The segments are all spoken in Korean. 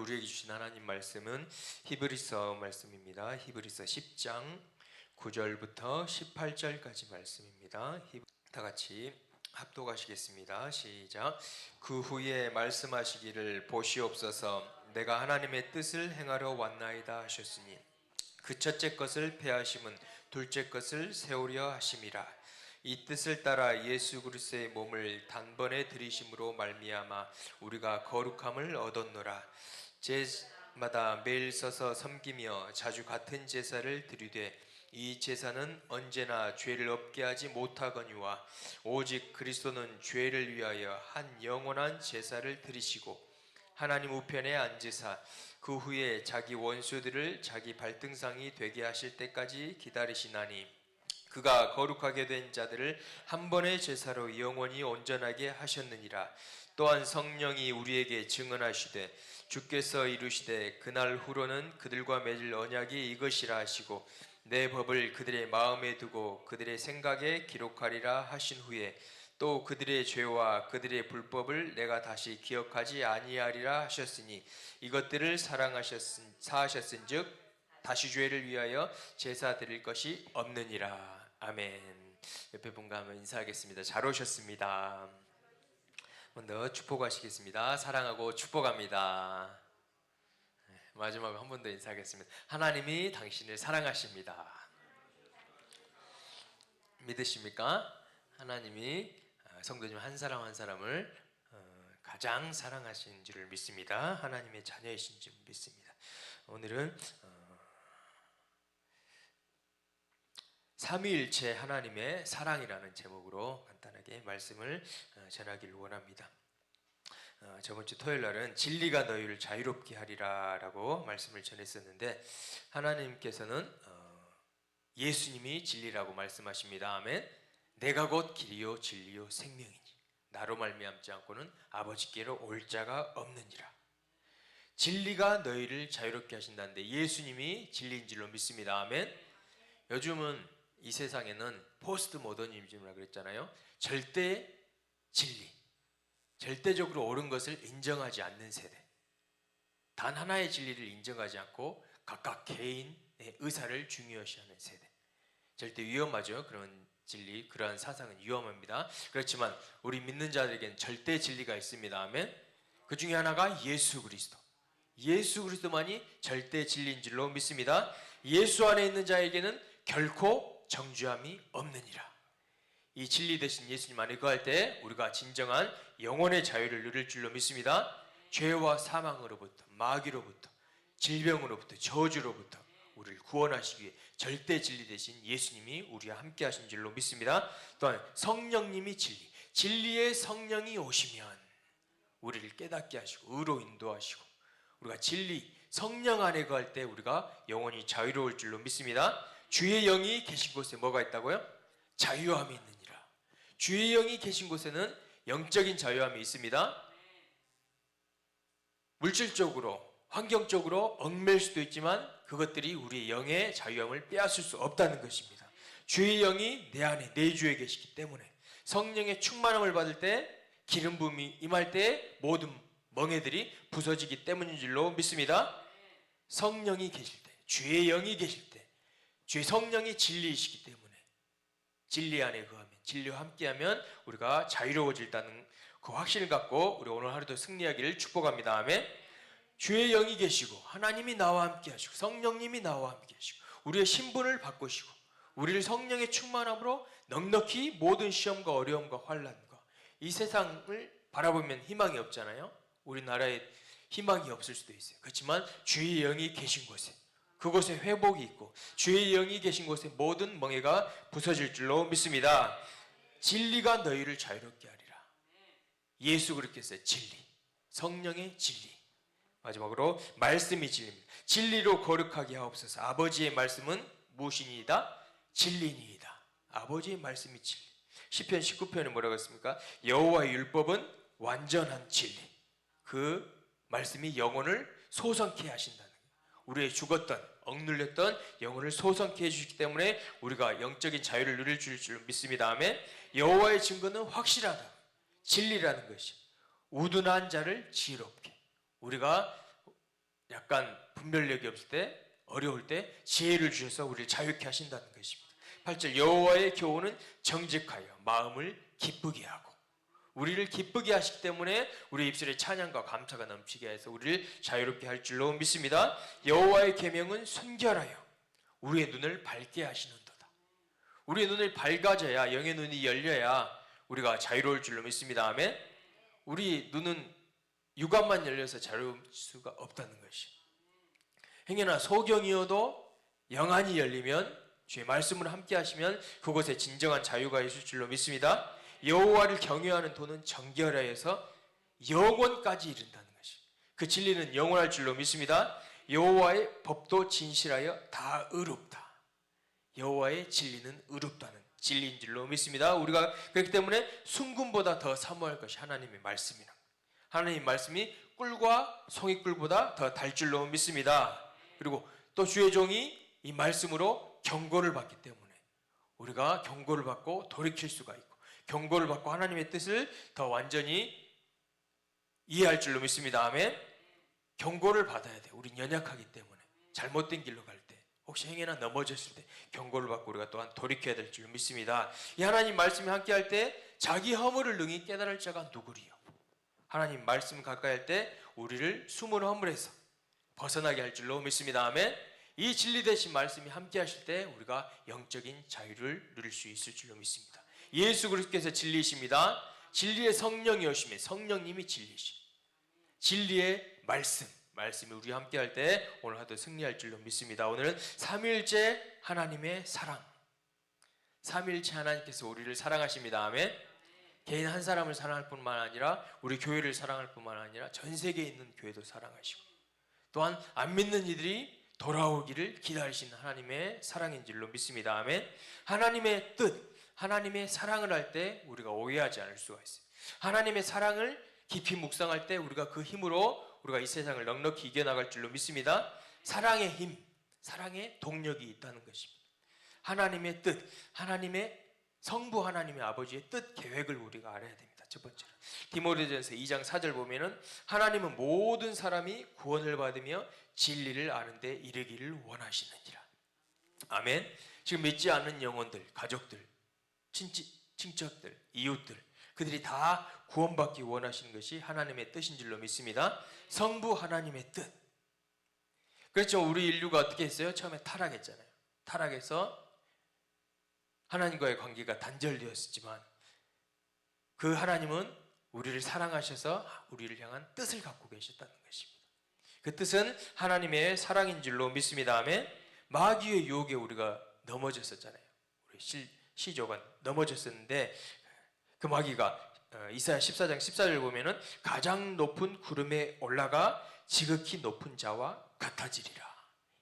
우리에게 주신 하나님 말씀은 히브리서 말씀입니다. 히브리서 10장 9절부터 18절까지 말씀입니다. 다 같이 합독하시겠습니다. 시작. 그 후에 말씀하시기를 보시옵소서 내가 하나님의 뜻을 행하러 왔나이다 하셨으니 그 첫째 것을 폐하심은 둘째 것을 세우려 하심이라. 이 뜻을 따라 예수 그리스도의 몸을 단번에 들이심으로 말미암아 우리가 거룩함을 얻었노라. 제마다 매일 서서 섬기며 자주 같은 제사를 드리되 이 제사는 언제나 죄를 없게 하지 못하거니와 오직 그리스도는 죄를 위하여 한 영원한 제사를 드리시고 하나님 우편에 앉으사 그 후에 자기 원수들을 자기 발등상이 되게 하실 때까지 기다리시나니 그가 거룩하게 된 자들을 한 번의 제사로 영원히 온전하게 하셨느니라. 또한 성령이 우리에게 증언하시되 주께서 이루시되 그날 후로는 그들과 맺을 언약이 이것이라 하시고 내 법을 그들의 마음에 두고 그들의 생각에 기록하리라 하신 후에 또 그들의 죄와 그들의 불법을 내가 다시 기억하지 아니하리라 하셨으니 이것들을 사하셨은즉 다시 죄를 위하여 제사 드릴 것이 없느니라. 아멘. 옆에 분과 한번 인사하겠습니다. 잘 오셨습니다. 먼저 축복하시겠습니다. 사랑하고 축복합니다. 마지막으로 한 번 더 인사하겠습니다. 하나님이 당신을 사랑하십니다. 믿으십니까? 하나님이 성도님 한 사람 한 사람을 가장 사랑하시는 줄을 믿습니다. 하나님의 자녀이신 줄 믿습니다. 오늘은 삼위일체 하나님의 사랑이라는 제목으로 간단하게 말씀을 전하기를 원합니다. 저번 주 토요일 날은 진리가 너희를 자유롭게 하리라 라고 말씀을 전했었는데 하나님께서는 예수님이 진리라고 말씀하십니다. 아멘. 내가 곧 길이요 진리요 생명이니 나로 말미암지 않고는 아버지께로 올 자가 없느니라. 진리가 너희를 자유롭게 하신다는데 예수님이 진리인 줄로 믿습니다. 아멘. 요즘은 이 세상에는 포스트 모더니즘이라고 그랬잖아요. 절대 진리, 절대적으로 옳은 것을 인정하지 않는 세대, 단 하나의 진리를 인정하지 않고 각각 개인의 의사를 중요시하는 세대. 절대 위험하죠. 그런 진리, 그러한 사상은 위험합니다. 그렇지만 우리 믿는 자들에게는 절대 진리가 있습니다. 아멘. 그 중에 하나가 예수 그리스도. 예수 그리스도만이 절대 진리인 줄로 믿습니다. 예수 안에 있는 자에게는 결코 정죄함이 없느니라. 이 진리 되신 예수님 안에 거할 때 우리가 진정한 영혼의 자유를 누릴 줄로 믿습니다. 죄와 사망으로부터, 마귀로부터, 질병으로부터, 저주로부터 우리를 구원하시기 위해 절대 진리 되신 예수님이 우리와 함께 하신 줄로 믿습니다. 또한 성령님이 진리, 진리의 성령이 오시면 우리를 깨닫게 하시고 의로 인도하시고 우리가 진리, 성령 안에 거할 때 우리가 영원히 자유로울 줄로 믿습니다. 주의 영이 계신 곳에 뭐가 있다고요? 자유함이 있느니라. 주의 영이 계신 곳에는 영적인 자유함이 있습니다. 물질적으로, 환경적으로 얽매일 수도 있지만 그것들이 우리의 영의 자유함을 빼앗을 수 없다는 것입니다. 주의 영이 내 안에, 내 주에 계시기 때문에 성령의 충만함을 받을 때 기름 부음이 임할 때 모든 멍에들이 부서지기 때문인 줄로 믿습니다. 성령이 계실 때, 주의 영이 계실 때 주의 성령이 진리이시기 때문에 진리 안에 거하면, 진리와 함께하면 우리가 자유로워질다는 그 확신을 갖고 우리 오늘 하루도 승리하기를 축복합니다. 아멘. 주의 영이 계시고 하나님이 나와 함께 하시고 성령님이 나와 함께 하시고 우리의 신분을 바꾸시고 우리를 성령의 충만함으로 넉넉히 모든 시험과 어려움과 환난과 이 세상을 바라보면 희망이 없잖아요. 우리나라에 희망이 없을 수도 있어요. 그렇지만 주의 영이 계신 곳에 그곳에 회복이 있고 주의 영이 계신 곳에 모든 멍에가 부서질 줄로 믿습니다. 진리가 너희를 자유롭게 하리라. 예수 그렇게 했어요. 진리, 성령의 진리. 마지막으로 말씀이 진리입니다. 진리로 거룩하게 하옵소서. 아버지의 말씀은 무엇이니이다? 진리니이다. 아버지의 말씀이 진리. 시편 19편에 뭐라고 했습니까? 여호와의 율법은 완전한 진리. 그 말씀이 영혼을 소성케 하신다는 거예요. 우리의 죽었던 억눌렸던 영혼을 소성케 해주시기 때문에 우리가 영적인 자유를 누릴 줄 믿습니다. 아멘. 여호와의 증거는 확실하다. 진리라는 것이 우둔한 자를 지혜롭게 우리가 약간 분별력이 없을 때, 어려울 때 지혜를 주셔서 우리를 자유케 하신다는 것입니다. 8절 여호와의 교훈은 정직하여 마음을 기쁘게 하고, 우리를 기쁘게 하시기 때문에 우리 입술에 찬양과 감사가 넘치게 해서 우리를 자유롭게 할 줄로 믿습니다. 여호와의 계명은 순결하여 우리의 눈을 밝게 하시는도다. 우리의 눈을 밝아져야, 영의 눈이 열려야 우리가 자유로울 줄로 믿습니다. 아멘. 우리 눈은 육안만 열려서 자유로울 수가 없다는 것이, 행여나 소경이어도 영안이 열리면, 주의 말씀을 함께 하시면 그곳에 진정한 자유가 있을 줄로 믿습니다. 여호와를 경외하는 도는 정결하여서 영원까지 이른다는 것이, 그 진리는 영원할 줄로 믿습니다. 여호와의 법도 진실하여 다 의롭다. 여호와의 진리는 의롭다는 진리인 줄로 믿습니다. 우리가 그렇기 때문에 순금보다 더 사모할 것이 하나님의 말씀이라. 하나님의 말씀이 꿀과 송이꿀보다 더 달 줄로 믿습니다. 그리고 또 주의 종이 이 말씀으로 경고를 받기 때문에 우리가 경고를 받고 돌이킬 수가 있고, 경고를 받고 하나님의 뜻을 더 완전히 이해할 줄로 믿습니다. 아멘. 경고를 받아야 돼요. 우린 연약하기 때문에 잘못된 길로 갈 때, 혹시 행여나 넘어졌을 때 경고를 받고 우리가 또한 돌이켜야 될 줄로 믿습니다. 이 하나님 말씀이 함께 할 때 자기 허물을 능히 깨달을 자가 누구리요. 하나님 말씀 가까이 할 때 우리를 숨은 허물에서 벗어나게 할 줄로 믿습니다. 아멘. 이 진리 되신 말씀이 함께 하실 때 우리가 영적인 자유를 누릴 수 있을 줄로 믿습니다. 예수 그리스도께서 진리이십니다. 진리의 성령이 오시면 성령님이 진리이시, 진리의 말씀이 우리 함께 할 때 오늘 하도 승리할 줄로 믿습니다. 오늘은 삼위일체 하나님의 사랑, 삼위일체 하나님께서 우리를 사랑하십니다. 아멘. 개인 한 사람을 사랑할 뿐만 아니라 우리 교회를 사랑할 뿐만 아니라 전 세계에 있는 교회도 사랑하시고, 또한 안 믿는 이들이 돌아오기를 기다리시는 하나님의 사랑인 줄로 믿습니다. 아멘. 하나님의 뜻, 하나님의 사랑을 할 때 우리가 오해하지 않을 수가 있어요. 하나님의 사랑을 깊이 묵상할 때 우리가 그 힘으로 우리가 이 세상을 넉넉히 이겨나갈 줄로 믿습니다. 사랑의 힘, 사랑의 동력이 있다는 것입니다. 하나님의 뜻, 하나님의 성부 하나님의 아버지의 뜻, 계획을 우리가 알아야 됩니다. 첫 번째로 디모데전서 2장 4절 보면은 하나님은 모든 사람이 구원을 받으며 진리를 아는 데 이르기를 원하시느니라. 아멘. 지금 믿지 않는 영혼들, 가족들, 친척들, 이웃들, 그들이 다 구원받기 원하시는 것이 하나님의 뜻인 줄로 믿습니다. 성부 하나님의 뜻. 그렇죠. 우리 인류가 어떻게 했어요? 처음에 타락했잖아요. 타락해서 하나님과의 관계가 단절되었지만 그 하나님은 우리를 사랑하셔서 우리를 향한 뜻을 갖고 계셨다는 것입니다. 그 뜻은 하나님의 사랑인 줄로 믿습니다. 아멘. 마귀의 유혹에 우리가 넘어졌었잖아요. 우리 시조가 넘어졌었는데 그 마귀가 이사야 14장 14절 보면은 가장 높은 구름에 올라가 지극히 높은 자와 같아지리라.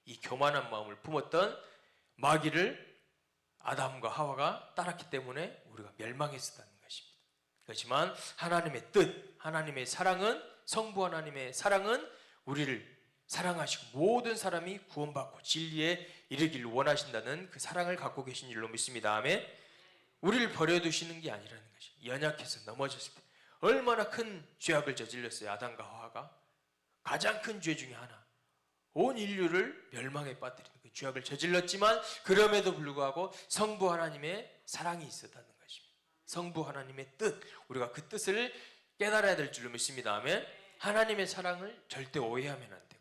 이 교만한 마음을 품었던 마귀를 아담과 하와가 따랐기 때문에 우리가 멸망했었다는 것입니다. 그렇지만 하나님의 뜻, 하나님의 사랑은, 성부 하나님의 사랑은 우리를 사랑하시고 모든 사람이 구원받고 진리에 이르기를 원하신다는 그 사랑을 갖고 계신 줄로 믿습니다. 아멘. 우리를 버려두시는 게 아니라는 것이, 연약해서 넘어졌을 때 얼마나 큰 죄악을 저질렀어요. 아담과 하와가 가장 큰 죄 중에 하나, 온 인류를 멸망에 빠뜨리는 그 죄악을 저질렀지만 그럼에도 불구하고 성부 하나님의 사랑이 있었다는 것입니다. 성부 하나님의 뜻, 우리가 그 뜻을 깨달아야 될 줄로 믿습니다. 아멘. 하나님의 사랑을 절대 오해하면 안 돼요.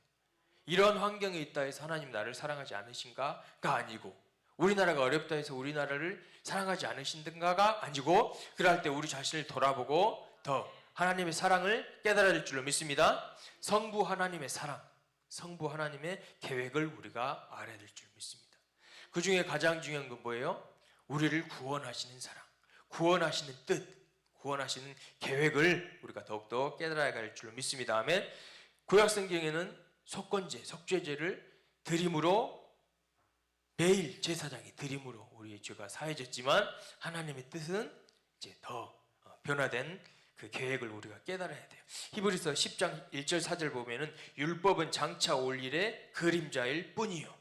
이런 환경에 있다 해서 하나님 나를 사랑하지 않으신가가 아니고, 우리나라가 어렵다 해서 우리나라를 사랑하지 않으신가가 아니고, 그럴 때 우리 자신을 돌아보고 더 하나님의 사랑을 깨달아야 될 줄로 믿습니다. 성부 하나님의 사랑, 성부 하나님의 계획을 우리가 알아야 될 줄 믿습니다. 그 중에 가장 중요한 건 뭐예요? 우리를 구원하시는 사랑, 구원하시는 뜻, 구원하시는 계획을 우리가 더욱더 깨달아야 할 줄로 믿습니다. 아멘. 구약성경에는 속건제, 속죄제를 드림으로, 매일 제사장이 드림으로 우리의 죄가 사해졌지만 하나님의 뜻은 이제 더 변화된 그 계획을 우리가 깨달아야 돼요. 히브리서 10장 1절 4절 보면은 율법은 장차 올 일의 그림자일 뿐이요.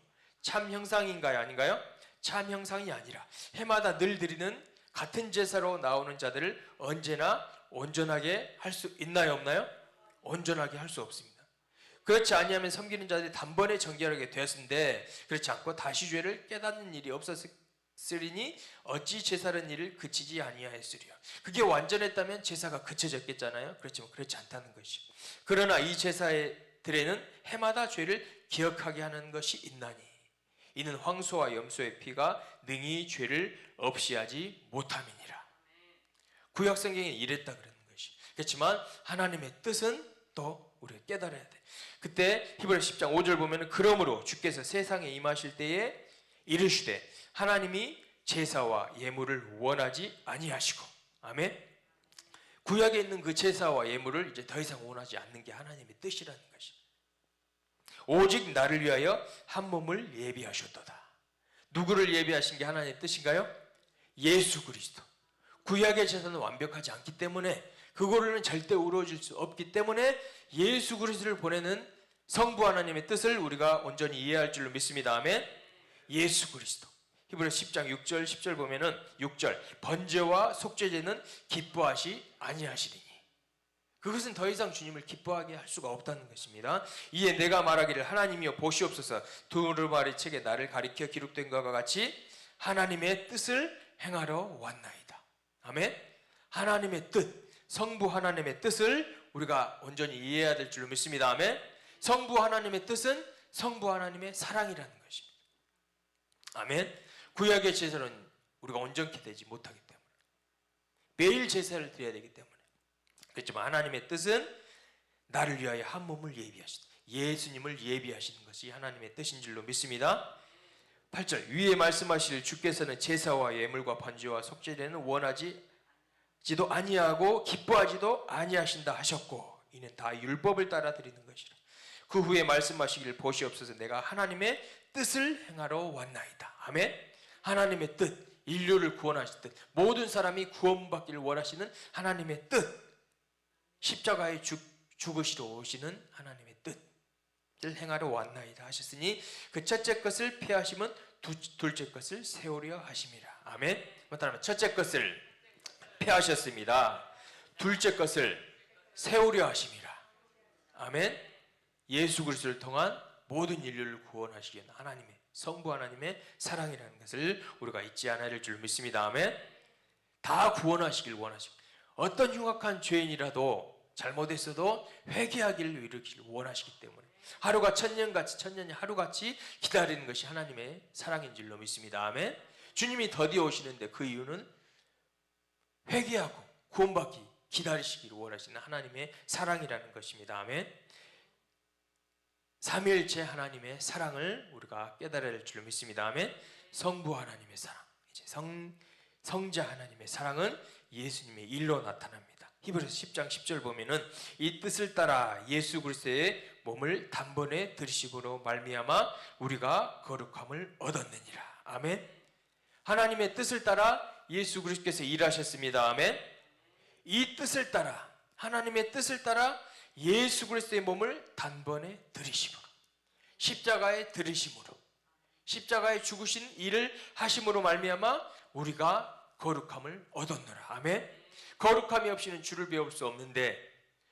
참 형상인가요? 아닌가요? 참 형상이 아니라 해마다 늘 드리는 같은 제사로 나오는 자들을 언제나 온전하게 할 수 있나요? 없나요? 온전하게 할 수 없습니다. 그렇지 아니하면 섬기는 자들이 단번에 정결하게 되었는데 그렇지 않고 다시 죄를 깨닫는 일이 없었으리니 어찌 제사는 일을 그치지 아니하였으리요. 그게 완전했다면 제사가 그쳐졌겠잖아요. 그렇지만 그렇지 않다는 것이. 그러나 이 제사들에는 해마다 죄를 기억하게 하는 것이 있나니 이는 황소와 염소의 피가 능히 죄를 없이 하지 못함이니라. 구약 성경에 이랬다 그러는 것이. 그렇지만 하나님의 뜻은 또 우리가 깨달아야 돼. 그때 히브리서 10장 5절 보면 그러므로 주께서 세상에 임하실 때에 이르시되 하나님이 제사와 예물을 원하지 아니하시고, 아멘. 구약에 있는 그 제사와 예물을 이제 더 이상 원하지 않는 게 하나님의 뜻이라는 것이. 오직 나를 위하여 한 몸을 예비하셨도다. 누구를 예비하신 게 하나님의 뜻인가요? 예수 그리스도. 구약의 제사는 완벽하지 않기 때문에 그거로는 절대 이루어질 수 없기 때문에 예수 그리스도를 보내는 성부 하나님의 뜻을 우리가 온전히 이해할 줄로 믿습니다. 아멘. 예수 그리스도. 히브리서 10장 6절 10절 보면은 6절 번제와 속죄제는 기뻐하시 아니하시리니 그것은 더 이상 주님을 기뻐하게 할 수가 없다는 것입니다. 이에 내가 말하기를 하나님이여 보시옵소서 두루마리 책에 나를 가리켜 기록된 것과 같이 하나님의 뜻을 행하러 왔나이다. 아멘. 하나님의 뜻, 성부 하나님의 뜻을 우리가 온전히 이해해야 될 줄로 믿습니다. 아멘. 성부 하나님의 뜻은 성부 하나님의 사랑이라는 것입니다. 아멘. 구약의 제사는 우리가 온전히 되지 못하기 때문에 매일 제사를 드려야 되기 때문에 그렇지만 하나님의 뜻은 나를 위하여 한 몸을 예비하신 예수님을 예비하시는 것이 하나님의 뜻인 줄로 믿습니다. 8절 위에 말씀하실 주께서는 제사와 예물과 번제와 속죄제는 원하지도 아니하고 기뻐하지도 아니하신다 하셨고 이는 다 율법을 따라 드리는 것이라. 그 후에 말씀하시기를 보시옵소서 내가 하나님의 뜻을 행하러 왔나이다. 아멘. 하나님의 뜻, 인류를 구원하실 뜻, 모든 사람이 구원받기를 원하시는 하나님의 뜻, 십자가에 죽으시러 오시는 하나님의 뜻을 행하러 왔나이다 하셨으니 그 첫째 것을 폐하시면 둘째 것을 세우려 하심이라. 아멘. 말하면 첫째 것을 폐하셨습니다. 둘째 것을 세우려 하심이라. 아멘. 예수 그리스도를 통한 모든 인류를 구원하시기 위한 하나님의 성부 하나님의 사랑이라는 것을 우리가 잊지 않아야 될 줄 믿습니다. 아멘. 다 구원하시길 원하시고 어떤 흉악한 죄인이라도 잘못했어도 회개하기를 이루기를 원하시기 때문에 하루가 천년같이 천년이 하루같이 기다리는 것이 하나님의 사랑인 줄로 믿습니다. 아멘. 주님이 더디어 오시는데 그 이유는 회개하고 구원받기 기다리시기를 원하시는 하나님의 사랑이라는 것입니다. 아멘. 삼위일체 하나님의 사랑을 우리가 깨달아야 될 줄로 믿습니다. 아멘. 성부 하나님의 사랑, 이제 성자 하나님의 사랑은 예수님의 일로 나타납니다. 히브리서 10장 10절 보면은 이 뜻을 따라 예수 그리스도의 몸을 단번에 들이심으로 말미암아 우리가 거룩함을 얻었느니라. 아멘. 하나님의 뜻을 따라 예수 그리스도께서 일하셨습니다. 아멘. 이 뜻을 따라 하나님의 뜻을 따라 예수 그리스도의 몸을 단번에 들이심으로 십자가에 들이심으로 십자가에 죽으신 일을 하심으로 말미암아 우리가 거룩함을 얻었노라. 아멘. 거룩함이 없이는 주를 배울 수 없는데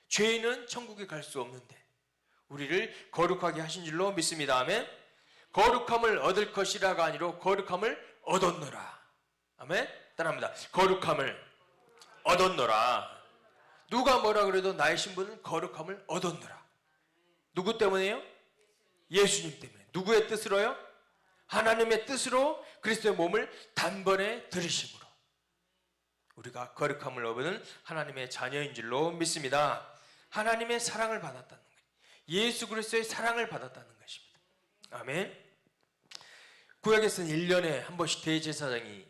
죄인은 천국에 갈 수 없는데 우리를 거룩하게 하신 줄로 믿습니다. 아멘. 거룩함을 얻을 것이라가 아니라 거룩함을 얻었노라. 아멘. 따라합니다. 거룩함을 얻었노라. 누가 뭐라 그래도 나의 신분은 거룩함을 얻었노라. 누구 때문에요? 예수님 때문에. 누구의 뜻으로요? 하나님의 뜻으로 그리스도의 몸을 단번에 들이심으로 우리가 거룩함을 얻는 하나님의 자녀인 줄로 믿습니다. 하나님의 사랑을 받았다는 거예요. 예수 그리스도의 사랑을 받았다는 것입니다. 아멘. 구약에서는 1년에 한 번씩 대제사장이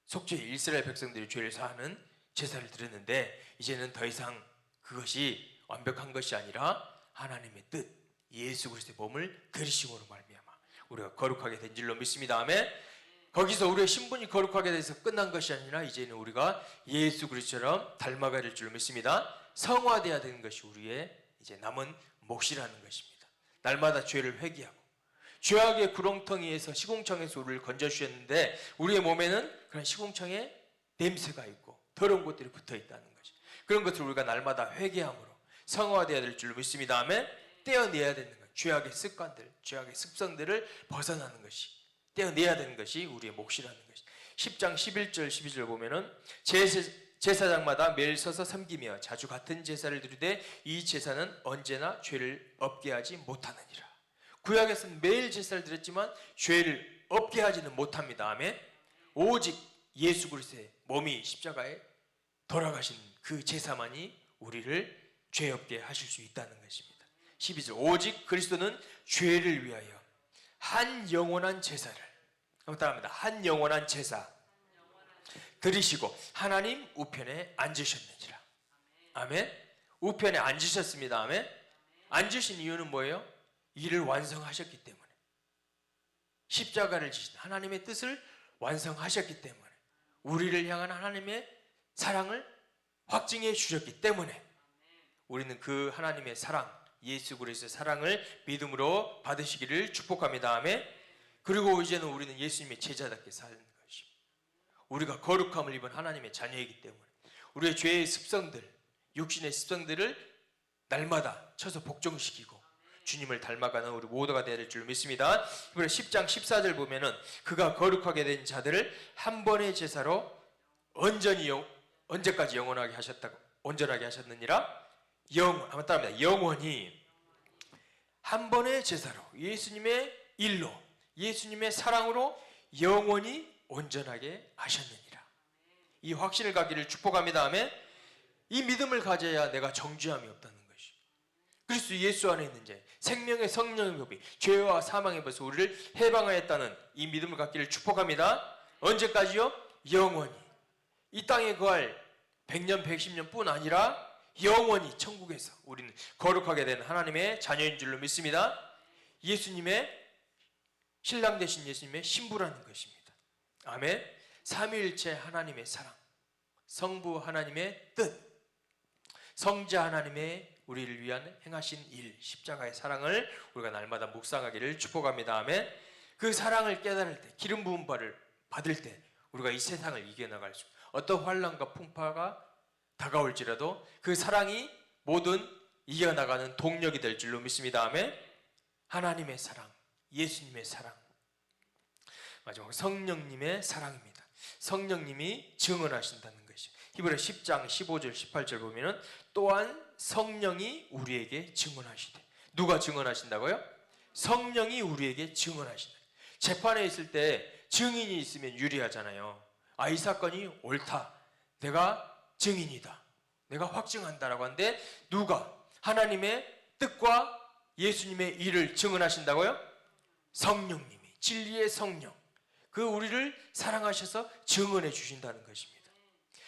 속죄 이스라엘 백성들이 죄를 사하는 제사를 드렸는데 이제는 더 이상 그것이 완벽한 것이 아니라 하나님의 뜻 예수 그리스도의 몸을 들이심으로 말미암아 우리가 거룩하게 된 줄로 믿습니다. 아멘. 거기서 우리의 신분이 거룩하게 돼서 끝난 것이 아니라 이제는 우리가 예수 그리스도처럼 닮아가야 될 줄로 믿습니다. 성화되어야 되는 것이 우리의 이제 남은 몫이라는 것입니다. 날마다 죄를 회개하고 죄악의 구렁텅이에서 시궁창에서 우리를 건져주셨는데 우리의 몸에는 그런 시궁창에 냄새가 있고 더러운 것들이 붙어 있다는 것이 그런 것을 우리가 날마다 회개함으로 성화되어야 될 줄로 믿습니다. 아멘. 떼어내야 되는 것, 죄악의 습관들, 죄악의 습성들을 벗어나는 것이, 떼어내야 되는 것이 우리의 몫이라는 것이. 10장 11절 12절 보면은 제사장마다 매일 서서 섬기며 자주 같은 제사를 드리되 이 제사는 언제나 죄를 없게 하지 못하느니라. 구약에서는 매일 제사를 드렸지만 죄를 없게 하지는 못합니다. 아멘. 오직 예수 그리스도의 몸이 십자가에 돌아가신 그 제사만이 우리를 죄 없게 하실 수 있다는 것입니다. 12절 오직 그리스도는 죄를 위하여 한 영원한 제사를, 따라합니다. 한 영원한 제사 드리시고 하나님 우편에 앉으셨느니라. 아멘. 우편에 앉으셨습니다. 아멘. 앉으신 이유는 뭐예요? 일을 완성하셨기 때문에, 십자가를 지신 하나님의 뜻을 완성하셨기 때문에, 우리를 향한 하나님의 사랑을 확증해 주셨기 때문에 우리는 그 하나님의 사랑, 예수 그리스도의 사랑을 믿음으로 받으시기를 축복합니다. 아멘. 그리고 이제는 우리는 예수님의 제자답게 사는 것이, 우리가 거룩함을 입은 하나님의 자녀이기 때문에 우리의 죄의 습성들, 육신의 습성들을 날마다 쳐서 복종시키고 주님을 닮아가는 우리 모두가 되야 될 줄 믿습니다. 이번에 10장 14절 보면은 그가 거룩하게 된 자들을 한 번의 제사로 언제까지 영원하게 하셨다고, 온전하게 하셨느니라. 한번 따라합니다. 영원히 한 번의 제사로, 예수님의 일로, 예수님의 사랑으로 영원히 온전하게 하셨느니라. 이 확신을 갖기를 축복합니다. 아멘. 이 믿음을 가져야 내가 정죄함이 없다는 것이, 그리스도 예수 안에 있는 자, 생명의 성령의 법이 죄와 사망의 법에서 우리를 해방하였다는 이 믿음을 갖기를 축복합니다. 언제까지요? 영원히. 이 땅에 거할 100년, 110년 뿐 아니라 영원히 천국에서 우리는 거룩하게 된 하나님의 자녀인 줄로 믿습니다. 예수님의 신랑 되신 예수님의 신부라는 것입니다. 아멘. 삼위일체 하나님의 사랑, 성부 하나님의 뜻, 성자 하나님의 우리를 위한 행하신 일, 십자가의 사랑을 우리가 날마다 묵상하기를 축복합니다. 아멘. 그 사랑을 깨달을 때, 기름 부은 바를 받을 때 우리가 이 세상을 이겨나갈 수, 어떤 환난과 풍파가 다가올지라도 그 사랑이 모든 이겨나가는 동력이 될 줄로 믿습니다. 아멘. 하나님의 사랑, 예수님의 사랑, 마지막 성령님의 사랑입니다. 성령님이 증언하신다는 것이, 히브리 10장 15절 18절 보면은 또한 성령이 우리에게 증언하시되. 누가 증언하신다고요? 성령이 우리에게 증언하신다. 재판에 있을 때 증인이 있으면 유리하잖아요. 이 사건이 옳다, 내가 증인이다, 내가 확증한다라고 하는데, 누가? 하나님의 뜻과 예수님의 일을 증언하신다고요? 성령님이, 진리의 성령, 그 우리를 사랑하셔서 증언해 주신다는 것입니다.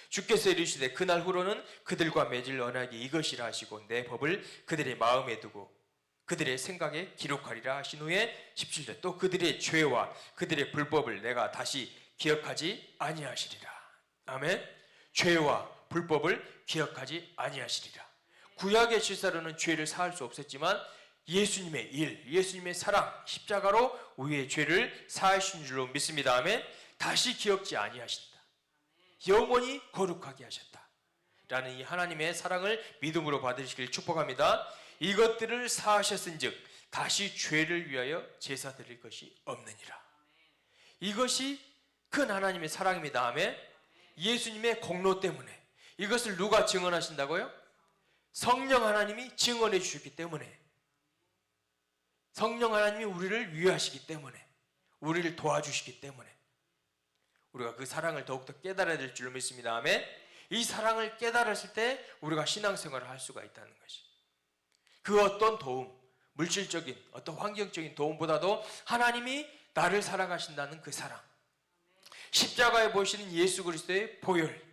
주께서 이르시되 그날 후로는 그들과 맺을 언약이 이것이라 하시고 내 법을 그들의 마음에 두고 그들의 생각에 기록하리라 하신 후에 17절 또 그들의 죄와 그들의 불법을 내가 다시 기억하지 아니하시리라. 아멘. 죄와 불법을 기억하지 아니하시리라. 구약의 실사로는 죄를 사할 수 없었지만 예수님의 일, 예수님의 사랑, 십자가로 우리의 죄를 사하신 줄로 믿습니다. 아멘. 다시 기억지 아니하신다, 영원히 거룩하게 하셨다 라는 이 하나님의 사랑을 믿음으로 받으시길 축복합니다. 이것들을 사하셨은즉 다시 죄를 위하여 제사 드릴 것이 없느니라. 이것이 큰 하나님의 사랑입니다. 아멘. 예수님의 공로 때문에. 이것을 누가 증언하신다고요? 성령 하나님이 증언해 주셨기 때문에, 성령 하나님이 우리를 위하시기 때문에, 우리를 도와주시기 때문에 우리가 그 사랑을 더욱더 깨달아야 될 줄 믿습니다. 아멘. 이 사랑을 깨달았을 때 우리가 신앙생활을 할 수가 있다는 것이, 그 어떤 도움, 물질적인 어떤 환경적인 도움보다도 하나님이 나를 사랑하신다는 그 사랑, 십자가에 보시는 예수 그리스도의 보혈,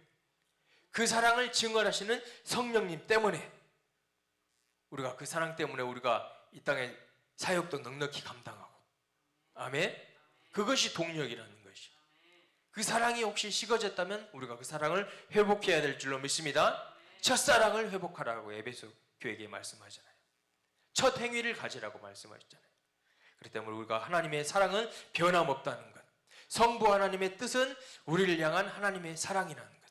그 사랑을 증언하시는 성령님 때문에 우리가 그 사랑 때문에 우리가 이 땅에 사역도 넉넉히 감당하고, 아멘. 그것이 동력이라는 것이, 그 사랑이 혹시 식어졌다면 우리가 그 사랑을 회복해야 될 줄로 믿습니다. 첫사랑을 회복하라고 에베소 교회에게 말씀하잖아요. 첫 행위를 가지라고 말씀하셨잖아요. 그렇기 때문에 우리가 하나님의 사랑은 변함없다는 것, 성부 하나님의 뜻은 우리를 향한 하나님의 사랑이라는 것,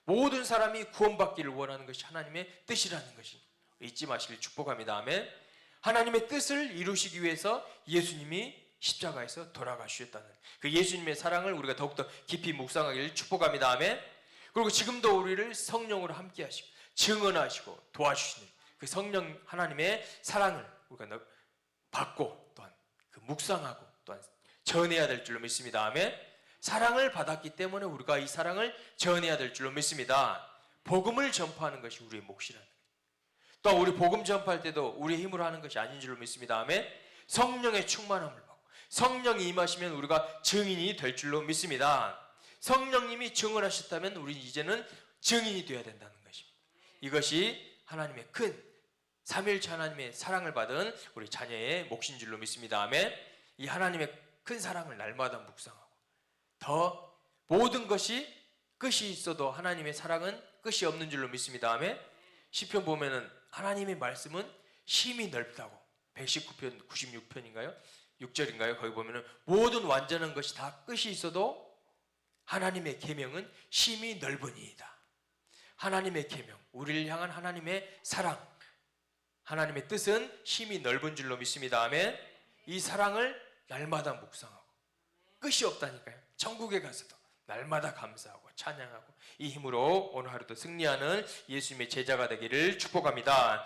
모든 사람이 구원받기를 원하는 것이 하나님의 뜻이라는 것이 잊지 마시길 축복합니다. 아멘. 하나님의 뜻을 이루시기 위해서 예수님이 십자가에서 돌아가셨다는 그 예수님의 사랑을 우리가 더욱더 깊이 묵상하기를 축복합니다. 아멘. 그리고 지금도 우리를 성령으로 함께 하시고 증언하시고 도와주시는 그 성령 하나님의 사랑을 우리가 받고 또한 그 묵상하고 또한 전해야 될 줄로 믿습니다. 아멘. 사랑을 받았기 때문에 우리가 이 사랑을 전해야 될 줄로 믿습니다. 복음을 전파하는 것이 우리의 몫이라는 거예요. 또 우리 복음 전파할 때도 우리의 힘으로 하는 것이 아닌 줄로 믿습니다. 아멘. 성령의 충만함을 받고 성령이 임하시면 우리가 증인이 될 줄로 믿습니다. 성령님이 증언하셨다면 우리는 이제는 증인이 되어야 된다는 것입니다. 이것이 하나님의 큰 삼위일체 하나님의 사랑을 받은 우리 자녀의 몫인 줄로 믿습니다. 아멘. 이 하나님의 큰 사랑을 날마다 묵상하고 더 모든 것이 끝이 있어도 하나님의 사랑은 끝이 없는 줄로 믿습니다. 아멘. 시편 보면은 하나님의 말씀은 심히 넓다고 119편 96편인가요? 6절인가요? 거기 보면은 모든 완전한 것이 다 끝이 있어도 하나님의 계명은 심히 넓으니이다. 하나님의 계명, 우리를 향한 하나님의 사랑, 하나님의 뜻은 심히 넓은 줄로 믿습니다. 아멘. 이 사랑을 날마다 묵상하고 끝이 없다니까요. 천국에 가서도 날마다 감사하고 찬양하고 이 힘으로 오늘 하루도 승리하는 예수님의 제자가 되기를 축복합니다.